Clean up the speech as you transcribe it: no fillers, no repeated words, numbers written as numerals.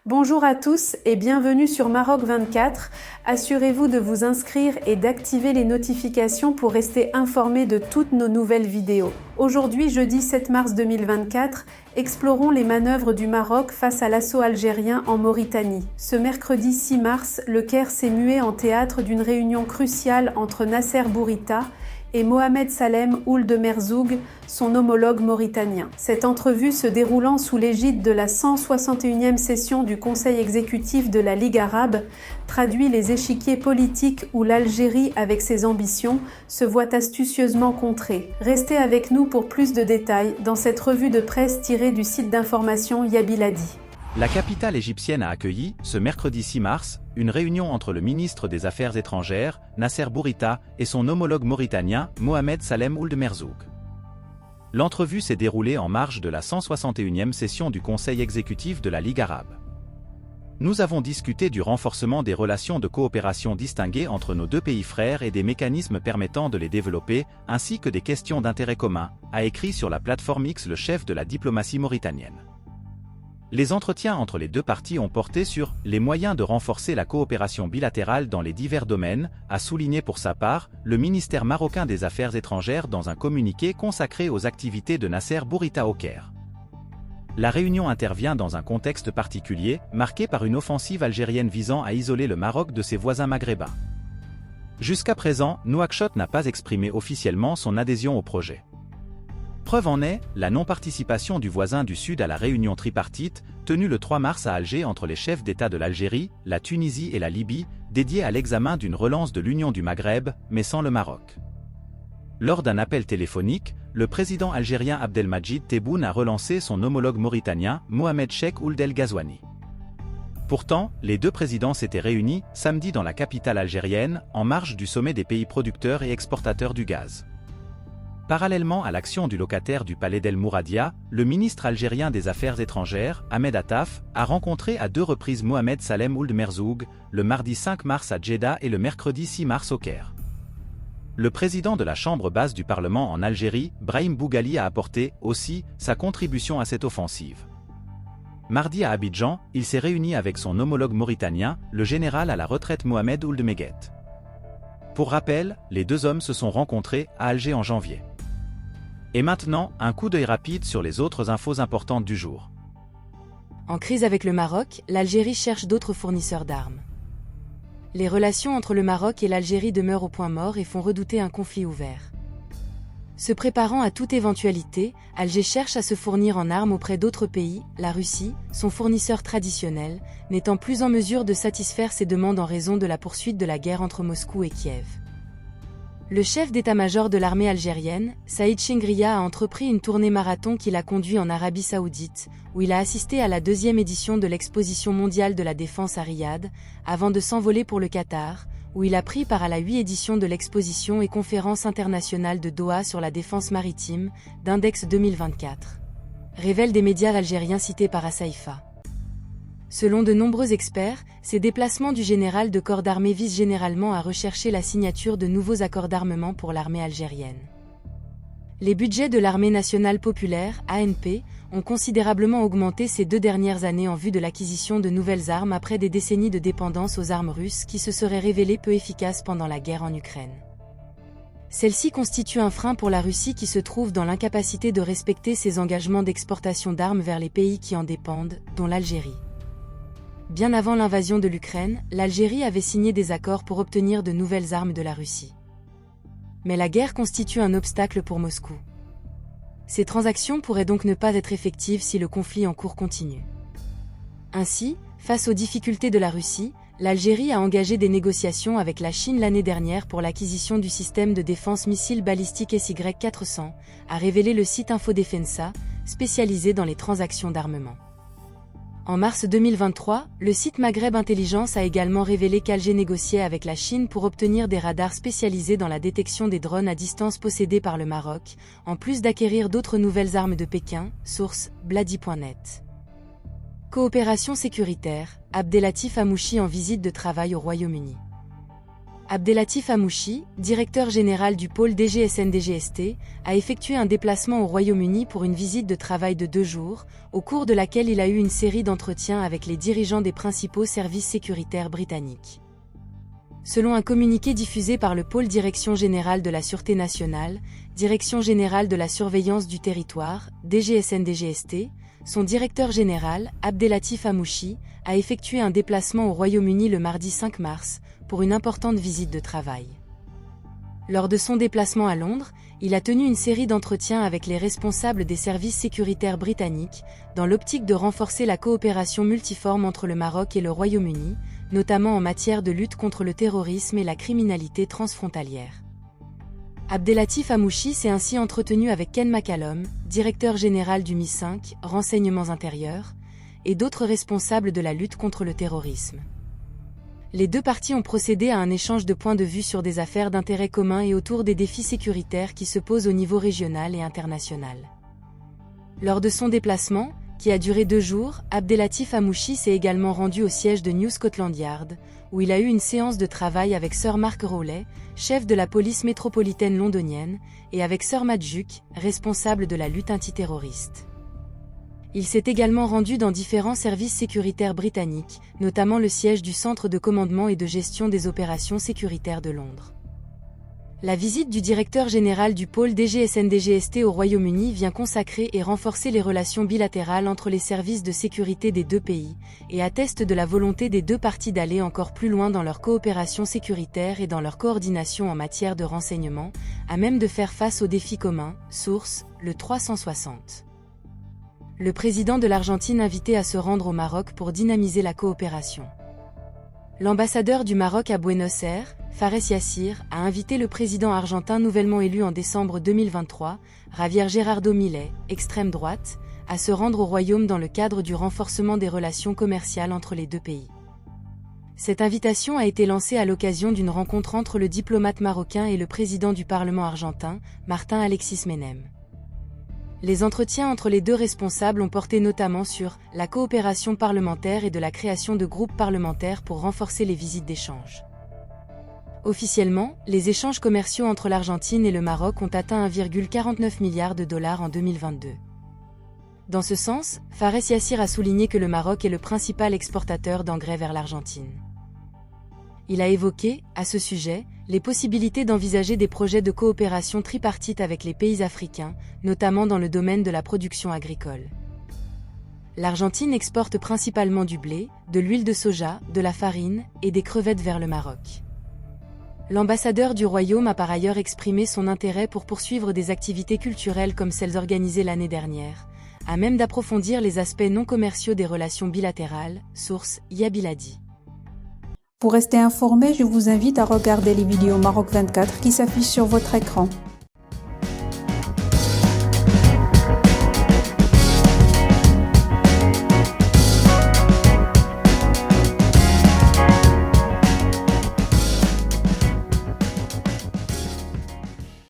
Bonjour à tous et bienvenue sur Maroc 24. Assurez-vous de vous inscrire et d'activer les notifications pour rester informé de toutes nos nouvelles vidéos. Aujourd'hui, jeudi 7 mars 2024, explorons les manœuvres du Maroc face à l'assaut algérien en Mauritanie. Ce mercredi 6 mars, le Caire s'est mué en théâtre d'une réunion cruciale entre Nasser Bourita et Mohamed Salem Ould Merzoug, son homologue mauritanien. Cette entrevue se déroulant sous l'égide de la 161e session du Conseil exécutif de la Ligue arabe traduit les échiquiers politiques où l'Algérie, avec ses ambitions, se voit astucieusement contrée. Restez avec nous pour plus de détails dans cette revue de presse tirée du site d'information Yabiladi. La capitale égyptienne a accueilli, ce mercredi 6 mars, une réunion entre le ministre des Affaires étrangères, Nasser Bourita, et son homologue mauritanien, Mohamed Salem Ould Merzoug. L'entrevue s'est déroulée en marge de la 161e session du Conseil exécutif de la Ligue arabe. Nous avons discuté du renforcement des relations de coopération distinguées entre nos deux pays frères et des mécanismes permettant de les développer, ainsi que des questions d'intérêt commun, a écrit sur la plateforme X le chef de la diplomatie mauritanienne. Les entretiens entre les deux parties ont porté sur « les moyens de renforcer la coopération bilatérale dans les divers domaines », a souligné pour sa part le ministère marocain des Affaires étrangères dans un communiqué consacré aux activités de Nasser Bourita au Caire. La réunion intervient dans un contexte particulier, marqué par une offensive algérienne visant à isoler le Maroc de ses voisins maghrébins. Jusqu'à présent, Nouakchott n'a pas exprimé officiellement son adhésion au projet. Preuve en est, la non-participation du voisin du Sud à la réunion tripartite, tenue le 3 mars à Alger entre les chefs d'État de l'Algérie, la Tunisie et la Libye, dédiée à l'examen d'une relance de l'Union du Maghreb, mais sans le Maroc. Lors d'un appel téléphonique, le président algérien Abdelmadjid Tebboune a relancé son homologue mauritanien, Mohamed Cheikh Ould El Ghazouani. Pourtant, les deux présidents s'étaient réunis, samedi dans la capitale algérienne, en marge du sommet des pays producteurs et exportateurs du gaz. Parallèlement à l'action du locataire du palais d'El Mouradia, le ministre algérien des Affaires étrangères, Ahmed Attaf, a rencontré à deux reprises Mohamed Salem Ould Merzoug, le mardi 5 mars à Djeddah et le mercredi 6 mars au Caire. Le président de la Chambre basse du Parlement en Algérie, Brahim Bougali a apporté, aussi, sa contribution à cette offensive. Mardi à Abidjan, il s'est réuni avec son homologue mauritanien, le général à la retraite Mohamed Ould Meguet. Pour rappel, les deux hommes se sont rencontrés à Alger en janvier. Et maintenant, un coup d'œil rapide sur les autres infos importantes du jour. En crise avec le Maroc, l'Algérie cherche d'autres fournisseurs d'armes. Les relations entre le Maroc et l'Algérie demeurent au point mort et font redouter un conflit ouvert. Se préparant à toute éventualité, Alger cherche à se fournir en armes auprès d'autres pays, la Russie, son fournisseur traditionnel, n'étant plus en mesure de satisfaire ses demandes en raison de la poursuite de la guerre entre Moscou et Kiev. Le chef d'état-major de l'armée algérienne, Saïd Chingria, a entrepris une tournée marathon qui l'a conduit en Arabie Saoudite, où il a assisté à la 2e édition de l'exposition mondiale de la défense à Riyad, avant de s'envoler pour le Qatar, où il a pris part à la 8e édition de l'exposition et conférence internationale de Doha sur la défense maritime, d'Index 2024. Révèlent des médias algériens cités par Assaïfa. Selon de nombreux experts, ces déplacements du général de corps d'armée visent généralement à rechercher la signature de nouveaux accords d'armement pour l'armée algérienne. Les budgets de l'Armée nationale populaire, ANP, ont considérablement augmenté ces 2 dernières années en vue de l'acquisition de nouvelles armes après des décennies de dépendance aux armes russes qui se seraient révélées peu efficaces pendant la guerre en Ukraine. Celle-ci constitue un frein pour la Russie qui se trouve dans l'incapacité de respecter ses engagements d'exportation d'armes vers les pays qui en dépendent, dont l'Algérie. Bien avant l'invasion de l'Ukraine, l'Algérie avait signé des accords pour obtenir de nouvelles armes de la Russie. Mais la guerre constitue un obstacle pour Moscou. Ces transactions pourraient donc ne pas être effectives si le conflit en cours continue. Ainsi, face aux difficultés de la Russie, l'Algérie a engagé des négociations avec la Chine l'année dernière pour l'acquisition du système de défense missile balistique SY-400, a révélé le site Infodefensa, spécialisé dans les transactions d'armement. En mars 2023, le site Maghreb Intelligence a également révélé qu'Alger négociait avec la Chine pour obtenir des radars spécialisés dans la détection des drones à distance possédés par le Maroc, en plus d'acquérir d'autres nouvelles armes de Pékin, source Bladi.net. Coopération sécuritaire, Abdelatif Hamouchi en visite de travail au Royaume-Uni. Abdelatif Hamouchi, directeur général du pôle DGSN-DGST, a effectué un déplacement au Royaume-Uni pour une visite de travail de 2 jours, au cours de laquelle il a eu une série d'entretiens avec les dirigeants des principaux services sécuritaires britanniques. Selon un communiqué diffusé par le pôle Direction générale de la Sûreté nationale, Direction générale de la surveillance du territoire, DGSN-DGST, son directeur général, Abdelatif Hamouchi, a effectué un déplacement au Royaume-Uni le mardi 5 mars, pour une importante visite de travail. Lors de son déplacement à Londres, il a tenu une série d'entretiens avec les responsables des services sécuritaires britanniques, dans l'optique de renforcer la coopération multiforme entre le Maroc et le Royaume-Uni, notamment en matière de lutte contre le terrorisme et la criminalité transfrontalière. Abdelatif Hamouchi s'est ainsi entretenu avec Ken McCallum, directeur général du MI5, Renseignements intérieurs, et d'autres responsables de la lutte contre le terrorisme. Les deux parties ont procédé à un échange de points de vue sur des affaires d'intérêt commun et autour des défis sécuritaires qui se posent au niveau régional et international. Lors de son déplacement, qui a duré 2 jours, Abdelatif Hamouchi s'est également rendu au siège de New Scotland Yard, où il a eu une séance de travail avec Sir Mark Rowley, chef de la police métropolitaine londonienne, et avec Sir Matt Juke, responsable de la lutte antiterroriste. Il s'est également rendu dans différents services sécuritaires britanniques, notamment le siège du Centre de commandement et de gestion des opérations sécuritaires de Londres. La visite du directeur général du pôle DGSN-DGST au Royaume-Uni vient consacrer et renforcer les relations bilatérales entre les services de sécurité des deux pays, et atteste de la volonté des deux parties d'aller encore plus loin dans leur coopération sécuritaire et dans leur coordination en matière de renseignement, à même de faire face aux défis communs. Source, le 360. Le président de l'Argentine invité à se rendre au Maroc pour dynamiser la coopération. L'ambassadeur du Maroc à Buenos Aires, Fares Yassir, a invité le président argentin nouvellement élu en décembre 2023, Javier Gerardo Milei, extrême droite, à se rendre au Royaume dans le cadre du renforcement des relations commerciales entre les deux pays. Cette invitation a été lancée à l'occasion d'une rencontre entre le diplomate marocain et le président du Parlement argentin, Martín Alexis Menem. Les entretiens entre les deux responsables ont porté notamment sur la coopération parlementaire et de la création de groupes parlementaires pour renforcer les visites d'échange. Officiellement, les échanges commerciaux entre l'Argentine et le Maroc ont atteint 1,49 milliard de dollars en 2022. Dans ce sens, Fares Yassir a souligné que le Maroc est le principal exportateur d'engrais vers l'Argentine. Il a évoqué, à ce sujet, les possibilités d'envisager des projets de coopération tripartite avec les pays africains, notamment dans le domaine de la production agricole. L'Argentine exporte principalement du blé, de l'huile de soja, de la farine et des crevettes vers le Maroc. L'ambassadeur du Royaume a par ailleurs exprimé son intérêt pour poursuivre des activités culturelles comme celles organisées l'année dernière, à même d'approfondir les aspects non commerciaux des relations bilatérales. Source, Yabiladi. Pour rester informé, je vous invite à regarder les vidéos Maroc 24 qui s'affichent sur votre écran.